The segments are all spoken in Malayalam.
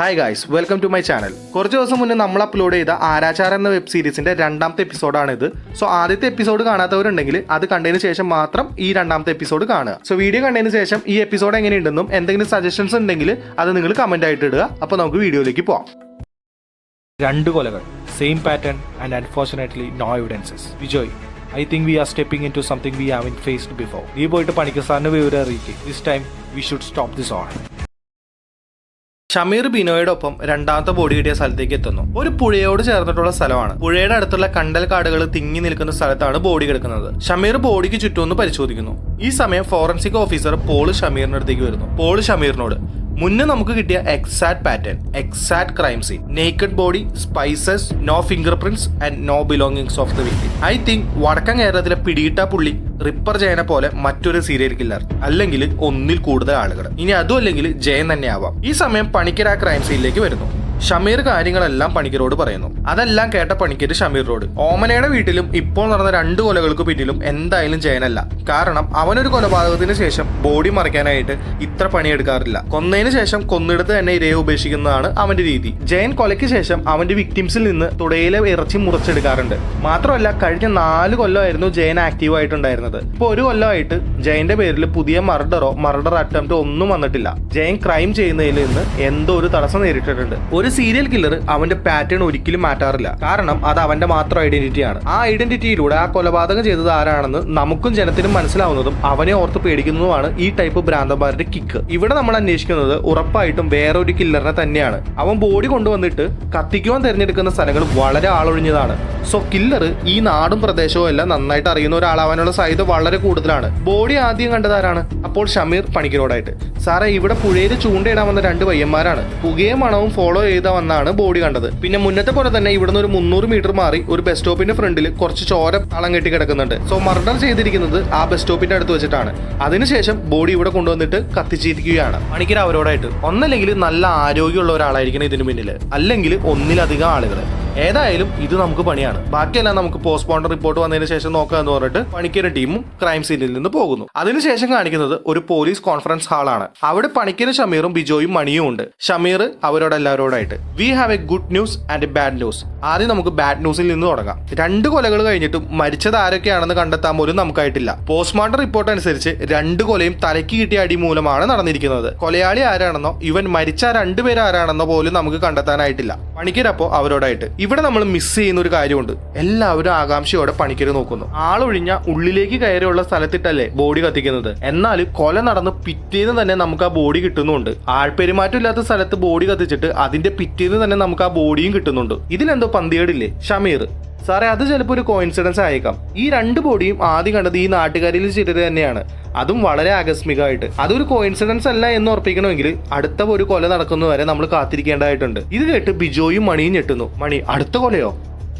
Hi guys, welcome to my channel. കുറച്ച് ദിവസം മുന്നേ നമ്മൾ അപ്ലോഡ് ചെയ്ത ആരാച്ചാർ എന്ന വെബ് സീരീസിന്റെ രണ്ടാമത്തെ എപ്പിസോഡാണിത്. സോ ആദ്യത്തെ എപ്പിസോഡ് കാണാത്തവരുണ്ടെങ്കിൽ അത് കണ്ടതിന് ശേഷം മാത്രം ഈ രണ്ടാമത്തെ എപ്പിസോഡ് കാണുക. സോ വീഡിയോ കണ്ടതിന് ശേഷം ഈ എപ്പിസോഡ് എങ്ങനെയുണ്ടെന്നും എന്തെങ്കിലും സജഷൻസ് ഉണ്ടെങ്കിൽ അത് നിങ്ങൾ കമന്റ് ആയിട്ട് ഇടുക. അപ്പോൾ നമുക്ക് വീഡിയോയിലേക്ക് പോവാം. 2 കൊലകൾ, same pattern and unfortunately no evidences. Vijoy, I think we are stepping into something we haven't faced before. നീ പോയിട്ട് പണിക്കർ സാറിന് വിവരം അറിയിക്കും. This time we should stop this all. Shameer ബിനോയോടൊപ്പം രണ്ടാമത്തെ ബോഡി കിട്ടിയ സ്ഥലത്തേക്ക് എത്തുന്നു. ഒരു പുഴയോട് ചേർന്നിട്ടുള്ള സ്ഥലമാണ്. പുഴയുടെ അടുത്തുള്ള കണ്ടൽ കാടുകൾ തിങ്ങി നിൽക്കുന്ന സ്ഥലത്താണ് ബോഡി കിടക്കുന്നത്. ഷമീർ ബോഡിക്ക് ചുറ്റുമൊന്ന് പരിശോധിക്കുന്നു. ഈ സമയം ഫോറൻസിക് ഓഫീസർ പോൾ ഷമീറിന്റെ അടുത്തേക്ക് വരുന്നു. പോൾ ഷമീറിനോട്, മുന്നേ നമുക്ക് കിട്ടിയ exact pattern, exact crime scene, naked body, spices, no fingerprints and no belongings of the victim. I think വടക്കൻ കേരളത്തിലെ പിടിയിട്ട പുള്ളി റിപ്പർ ജയനെ പോലെ മറ്റൊരു സീരിയൽ കില്ലർ, അല്ലെങ്കിൽ ഒന്നിൽ കൂടുതൽ ആളുകൾ. ഇനി അതും അല്ലെങ്കിൽ ജയൻ തന്നെ ആവാം. ഈ സമയം പണിക്കർ ആ ക്രൈം സീനിലേക്ക് വരുന്നു. ഷമീർ കാര്യങ്ങളെല്ലാം പണിക്കരോട് പറയുന്നു. അതെല്ലാം കേട്ട പണിക്കര് ഷമീറിനോട്, ഓമനയുടെ വീട്ടിലും ഇപ്പോൾ നടന്ന 2 കൊലകൾക്ക് പിന്നിലും എന്തായാലും ജയനല്ല. കാരണം അവനൊരു കൊലപാതകത്തിന് ശേഷം ബോഡി മറയ്ക്കാനായിട്ട് ഇത്ര പണിയെടുക്കാറില്ല. കൊന്നതിന് ശേഷം കൊന്നിടത്ത് തന്നെ ഇരയെ ഉപേക്ഷിക്കുന്നതാണ് അവന്റെ രീതി. ജയൻ കൊലയ്ക്ക് ശേഷം അവന്റെ വിക്ടിംസിൽ നിന്ന് തുടയിലെ ഇറച്ചി മുറിച്ചെടുക്കാറുണ്ട്. മാത്രമല്ല, കഴിഞ്ഞ 4 കൊല്ലമായിരുന്നു ജയൻ ആക്റ്റീവ് ആയിട്ടുണ്ടായിരുന്നത്. ഇപ്പോൾ 1 കൊല്ലമായിട്ട് ജയന്റെ പേരിൽ പുതിയ മർഡർ അറ്റംപ്റ്റ് ഒന്നും വന്നിട്ടില്ല. ജയൻ ക്രൈം ചെയ്യുന്നതിൽ നിന്ന് എന്തോ ഒരു തടസ്സം നേരിട്ടിട്ടുണ്ട്. ഒരു സീരിയൽ കില്ലർ അവന്റെ പാറ്റേൺ ഒരിക്കലും മാറ്റാറില്ല. കാരണം അത് അവന്റെ മാത്രം ഐഡന്റിറ്റിയാണ്. ആ ഐഡന്റിറ്റിയിലൂടെ ആ കൊലപാതകം ചെയ്തത് ആരാണെന്ന് നമുക്കും ജനത്തിനും മനസ്സിലാവുന്നതും അവനെ ഓർത്ത് പേടിക്കുന്നതുമാണ് ഈ ടൈപ്പ് ഭ്രാന്തന്മാരുടെ കിക്ക്. ഇവിടെ നമ്മൾ അന്വേഷിക്കുന്നത് ഉറപ്പായിട്ടും വേറൊരു കില്ലറിനെ തന്നെയാണ്. അവൻ ബോഡി കൊണ്ടുവന്നിട്ട് കത്തിക്കുവാൻ തിരഞ്ഞെടുക്കുന്ന സ്ഥലങ്ങൾ വളരെ ആളൊഴിഞ്ഞതാണ്. സോ കില്ലർ ഈ നാടും പ്രദേശവും എല്ലാം നന്നായിട്ട് അറിയുന്ന ഒരാളാവാനുള്ള സാധ്യത വളരെ കൂടുതലാണ്. ബോഡി ആദ്യം കണ്ടതാരാണ്? അപ്പോൾ ഷമീർ പണിക്കരോടായിട്ട്, സാറേ, ഇവിടെ പുഴയിൽ ചൂണ്ടയിടാൻ വന്ന 2 പയ്യന്മാരാണ്. പുകയും മണവും ഫോളോ ചെയ്ത വന്നാണ് ബോഡി കണ്ടത്. പിന്നെ മുന്നത്തെ പോലെ തന്നെ ഇവിടുന്ന് ഒരു 300 മീറ്റർ മാറി ഒരു ബസ് സ്റ്റോപ്പിന്റെ ഫ്രണ്ടിൽ കുറച്ച് ചോര തളം കെട്ടി കിടക്കുന്നുണ്ട്. സോ മർഡർ ചെയ്തിരിക്കുന്നത് ആ ബസ് സ്റ്റോപ്പിന്റെ അടുത്ത് വെച്ചിട്ടാണ്. അതിനുശേഷം ബോഡി ഇവിടെ കൊണ്ടുവന്നിട്ട് കത്തിച്ചിരിക്കുകയാണ്. പണിക്കർ അവരോടായിട്ട്, ഒന്നല്ലെങ്കിൽ നല്ല ആരോഗ്യമുള്ള ഒരാളായിരിക്കണം ഇതിന് പിന്നിൽ, അല്ലെങ്കിൽ ഒന്നിലധികം ആളുകൾ. ഏതായാലും ഇത് നമുക്ക് പണിയാണ്. ബാക്കിയെല്ലാം നമുക്ക് പോസ്റ്റ്മോർട്ടം റിപ്പോർട്ട് വന്നതിന് ശേഷം നോക്കാന്ന് പറഞ്ഞിട്ട് പണിക്കരുടെ ടീമും ക്രൈം സീനിൽ നിന്ന് പോകുന്നു. അതിനുശേഷം കാണിക്കുന്നത് ഒരു പോലീസ് കോൺഫറൻസ് ഹാളാണ്. അവിടെ പണിക്കരും ഷമീറും ബിജോയും മണിയും ഉണ്ട്. ഷമീർ അവരോട് എല്ലാവരോടായിട്ട്, we have a good news and a bad news. ആദ്യം നമുക്ക് ബാഡ് ന്യൂസിൽ നിന്ന് തുടങ്ങാം. 2 കൊലകൾ കഴിഞ്ഞിട്ടും മരിച്ചത് ആരൊക്കെയാണെന്ന് കണ്ടെത്താൻ പോലും നമുക്കായിട്ടില്ല. പോസ്റ്റ്മോർട്ടം റിപ്പോർട്ട് അനുസരിച്ച് 2 കൊലയും തലയ്ക്ക് കിട്ടിയ അടി മൂലമാണ് നടന്നിരിക്കുന്നത്. കൊലയാളി ആരാണെന്നോ ഇവൻ മരിച്ച 2 പേര് ആരാണെന്നോ പോലും നമുക്ക് കണ്ടെത്താനായിട്ടില്ല. പണിക്കരപ്പോ അവരോടായിട്ട്, ഇവിടെ നമ്മൾ മിസ് ചെയ്യുന്ന ഒരു കാര്യമുണ്ട്. എല്ലാവരും ആകാംക്ഷയോടെ പണിക്കര് നോക്കുന്നു. ആളൊഴിഞ്ഞ ഉള്ളിലേക്ക് കയറിയുള്ള സ്ഥലത്തിട്ടല്ലേ ബോഡി കത്തിക്കുന്നത്. എന്നാൽ കൊല നടന്ന് പിറ്റേന്ന് തന്നെ നമുക്ക് ആ ബോഡി കിട്ടുന്നുണ്ട്. ആൾപെരുമാറ്റം ഇല്ലാത്ത സ്ഥലത്ത് ബോഡി കത്തിച്ചിട്ട് അതിന്റെ പിറ്റേന്ന് തന്നെ നമുക്ക് ആ ബോഡിയും കിട്ടുന്നുണ്ട്. ഇതിലെന്തോ പന്തികേടില്ലേ? ഷമീർ, സാറേ, അത് ചിലപ്പോൾ ഒരു കോയിൻസിഡൻസ് ആയേക്കാം. ഈ 2 ബോഡിയും ആദ്യം കണ്ടത് ഈ നാട്ടുകാരിൽ ചിലർ തന്നെയാണ്, അതും വളരെ ആകസ്മികമായിട്ട്. അതൊരു കോയിൻസിഡൻസ് അല്ല എന്ന് ഉറപ്പിക്കണമെങ്കിൽ അടുത്ത ഒരു കൊല നടക്കുന്നവരെ നമ്മൾ കാത്തിരിക്കേണ്ടതായിട്ടുണ്ട്. ഇത് കേട്ട് ബിജോയും മണിയും ഞെട്ടുന്നു. മണി, അടുത്ത കൊലയോ?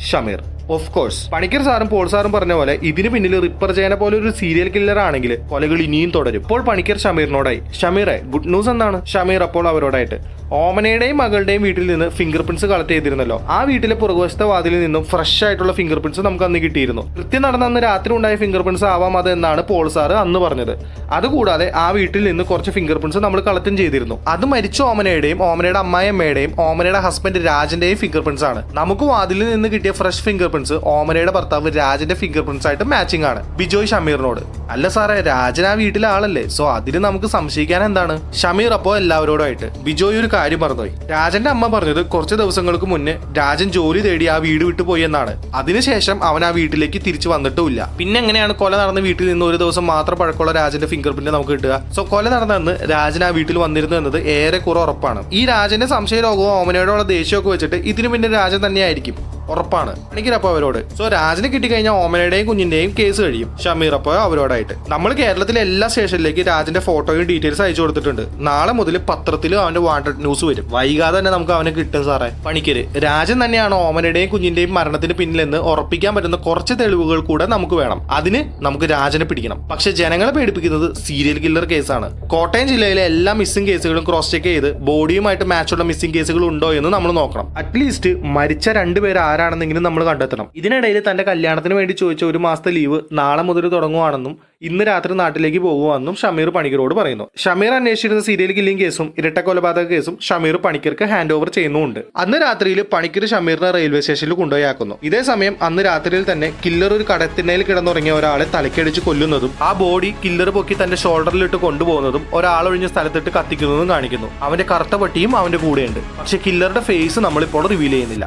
Shameer, of course. പണിക്കർ സാറും പോൾ സാറും പറഞ്ഞ പോലെ ഇതിന് പിന്നിൽ റിപ്പർ ജയനെ പോലെ ഒരു സീരിയൽ കില്ലർ ആണെങ്കിൽ കൊലകൾ ഇനിയും തുടരും. ഇപ്പോൾ പണിക്കർ ഷമീറിനോടായി, ഷമീറെ, ഗുഡ് ന്യൂസ് എന്താണ്? ഷമീർ അപ്പോൾ അവരോടായിട്ട്, ഓമനയുടെയും മകളുടെയും വീട്ടിൽ നിന്ന് ഫിംഗർ പ്രിന്റ്സ് കളക്ട് ചെയ്തിരുന്നല്ലോ. ആ വീട്ടിലെ പുറകുവശത്തെ വാതിലിൽ നിന്നും ഫ്രഷ് ആയിട്ടുള്ള ഫിംഗർ പ്രിന്റ്സ് നമുക്ക് അന്ന് കിട്ടിയിരുന്നു. കൃത്യം നടന്ന അന്ന് രാത്രി ഉണ്ടായ ഫിംഗർ പ്രിന്റ്സ് ആവാം അത് എന്നാണ് പോൾ സാറ് അന്ന് പറഞ്ഞത്. അതുകൂടാതെ ആ വീട്ടിൽ നിന്ന് കുറച്ച് ഫിംഗർ പ്രിന്റ്സ് നമ്മൾ കളക്റ്റും ചെയ്തിരുന്നു. അത് മരിച്ച ഓമനയുടെയും ഓമനയുടെ അമ്മായിയമ്മയുടെയും ഓമനയുടെ ഹസ്ബൻഡ് രാജന്റെയും ഫിംഗർ പ്രിന്റ്സ് ആണ്. നമുക്ക് വാതിലിൽ നിന്ന് കിട്ടിയ ഫ്രഷ് ഫിംഗർ പ്രിന്റ്സ് ഓമനയുടെ ഭർത്താവ് രാജന്റെ ഫിംഗർ പ്രിന്റ്സ് ആയിട്ട് മാച്ചിങ് ആണ്. ബിജോയ് ഷമീറിനോട്, അല്ല സാറേ, രാജൻ ആ വീട്ടിലെ ആളല്ലേ, സോ അതിന് നമുക്ക് സംശയിക്കാൻ എന്താണ്? ഷമീർ അപ്പോൾ എല്ലാവരോടായിട്ട്, ബിജോയ് ഒരു കാര്യം മറന്നുപോയി. രാജന്റെ അമ്മ പറഞ്ഞത് കുറച്ച് ദിവസങ്ങൾക്ക് മുന്നേ രാജൻ ജോലി തേടി ആ വീട് വിട്ടു പോയി എന്നാണ്. അതിനുശേഷം അവൻ ആ വീട്ടിലേക്ക് തിരിച്ചു വന്നിട്ടുമില്ല. പിന്നെ എങ്ങനെയാണ് കൊല നടന്ന വീട്ടിൽ നിന്ന് ഒരു ദിവസം മാത്രം പഴക്കമുള്ള രാജന്റെ ഫിംഗർ പ്രിന്റ് നമുക്ക് കിട്ടുക? സോ കൊല നടന്നെന്ന് രാജൻ ആ വീട്ടിൽ വന്നിരുന്നു എന്നത് ഏറെക്കുറെ ഉറപ്പാണ്. ഈ രാജന്റെ സംശയരോഗവും ഓമനയോടുള്ള ദേഷ്യമൊക്കെ വെച്ചിട്ട് ഇതിനു പിന്നെ രാജൻ തന്നെയായിരിക്കും, ഉറപ്പാണ്. പണിക്കരപ്പോ അവരോട്, സോ രാജന് കിട്ടിക്കഴിഞ്ഞാൽ ഓമനയുടെയും കുഞ്ഞിന്റെയും കേസ് കഴിയും. ഷമീർ അപ്പോ അവരോടായിട്ട്, നമ്മൾ കേരളത്തിലെ എല്ലാ സ്റ്റേഷനിലേക്ക് രാജന്റെ ഫോട്ടോയും ഡീറ്റെയിൽസ് അയച്ചു കൊടുത്തിട്ടുണ്ട്. നാളെ മുതൽ പത്രത്തിലും അവന്റെ വാണ്ടഡ് ന്യൂസ് വരും. വൈകാതെ തന്നെ നമുക്ക് അവനെ കിട്ടും സാറേ. പണിക്കര്, രാജൻ തന്നെയാണ് ഓമനയുടെയും കുഞ്ഞിന്റെയും മരണത്തിന് പിന്നിലെന്ന് ഉറപ്പിക്കാൻ പറ്റുന്ന കുറച്ച് തെളിവുകൾ കൂടെ നമുക്ക് വേണം. അതിന് നമുക്ക് രാജനെ പിടിക്കണം. പക്ഷെ ജനങ്ങളെ പേടിപ്പിക്കുന്നത് സീരിയൽ കില്ലർ കേസാണ്. കോട്ടയം ജില്ലയിലെ എല്ലാ മിസ്സിംഗ് കേസുകളും ക്രോസ് ചെക്ക് ചെയ്ത് ബോഡിയുമായിട്ട് മാച്ചുള്ള മിസ്സിംഗ് കേസുകൾ ഉണ്ടോ എന്ന് നമ്മൾ നോക്കണം. അറ്റ്ലീസ്റ്റ് മരിച്ച 2 പേര് ആരാണെന്നെങ്കിലും നമ്മൾ കണ്ടെത്തണം. ഇതിനിടയിൽ തന്റെ കല്യാണത്തിന് വേണ്ടി ചോദിച്ച 1 മാസത്തെ ലീവ് നാളെ മുതൽ തുടങ്ങുവാണെന്നും ഇന്ന് രാത്രി നാട്ടിലേക്ക് പോകുവാണെന്നും ഷമീർ പണിക്കരോട് പറയുന്നു. ഷമീർ അന്വേഷിച്ചിരുന്ന സീരിയൽ കില്ലിംഗ് കേസും ഇരട്ട കൊലപാതക കേസും ഷമീർ പണിക്കർക്ക് ഹാൻഡ് ഓവർ ചെയ്യുന്നുമുണ്ട്. അന്ന് രാത്രിയിൽ പണിക്കർ ഷമീറിനെ റെയിൽവേ സ്റ്റേഷനിൽ കൊണ്ടുപോയാക്കുന്നു. ഇതേ സമയം അന്ന് രാത്രിയിൽ തന്നെ കില്ലർ ഒരു കടത്തിണ്ണയിൽ കിടന്നുറങ്ങിയ ഒരാളെ തലക്കടിച്ച് കൊല്ലുന്നതും ആ ബോഡി കില്ലർ പൊക്കി തന്റെ ഷോൾഡറിലിട്ട് കൊണ്ടുപോകുന്നതും ഒരാളൊഴിഞ്ഞ സ്ഥലത്തിട്ട് കത്തിക്കുന്നതും കാണിക്കുന്നു. അവന്റെ കറുത്ത പട്ടിയും അവന്റെ കൂടെയുണ്ട്. പക്ഷെ കില്ലറുടെ ഫേസ് നമ്മളിപ്പോൾ റിവീൽ ചെയ്യുന്നില്ല.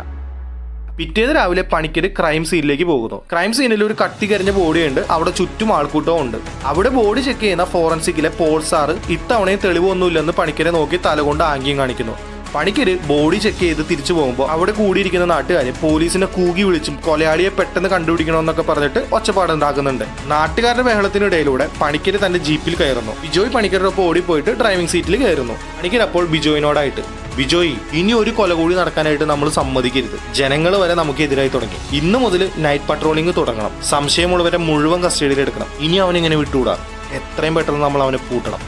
പിറ്റേന്ന് രാവിലെ പണിക്കര് ക്രൈം സീനിലേക്ക് പോകുന്നു. ക്രൈം സീനിൽ ഒരു കത്തി കരിഞ്ഞ ബോഡിയുണ്ട്. അവിടെ ചുറ്റും ആൾക്കൂട്ടവും ഉണ്ട്. അവിടെ ബോഡി ചെക്ക് ചെയ്യുന്ന ഫോറൻസിക്കിലെ പോൾ സാറ് ഇത്തവണയും തെളിവൊന്നുമില്ലെന്ന് പണിക്കരെ നോക്കി തലകൊണ്ട് ആംഗ്യം കാണിക്കുന്നു. പണിക്കര് ബോഡി ചെക്ക് ചെയ്ത് തിരിച്ചു പോകുമ്പോൾ അവിടെ കൂടിയിരിക്കുന്ന നാട്ടുകാർ പോലീസിനെ കൂകി വിളിച്ചും കൊലയാളിയെ പെട്ടെന്ന് കണ്ടുപിടിക്കണമെന്നൊക്കെ പറഞ്ഞിട്ട് ഒച്ചപ്പാടുണ്ടാക്കുന്നുണ്ട്. നാട്ടുകാരുടെ ബഹളത്തിനിടയിലൂടെ പണിക്കര് തന്റെ ജീപ്പിൽ കയറുന്നു. ബിജോയ് പണിക്കരുടെ ഒപ്പം ഓടിപ്പോയിട്ട് ഡ്രൈവിംഗ് സീറ്റിൽ കയറുന്നു. പണിക്കർ അപ്പോൾ ബിജോയിനോടായിട്ട്, ബിജോയ്, ഇനി ഒരു കൊല കൂടി നടക്കാനായിട്ട് നമ്മൾ സമ്മതിക്കരുത്. ജനങ്ങൾ വരെ നമുക്കെതിരായി തുടങ്ങി. ഇന്ന് മുതൽ നൈറ്റ് പട്രോളിംഗ് തുടങ്ങണം. സംശയമുള്ളവരെ മുഴുവൻ കസ്റ്റഡിയിൽ എടുക്കണം. ഇനി അവനിങ്ങനെ വിട്ടുകൂടാ. എത്രയും പെട്ടെന്ന് നമ്മൾ അവനെ പൂട്ടണം.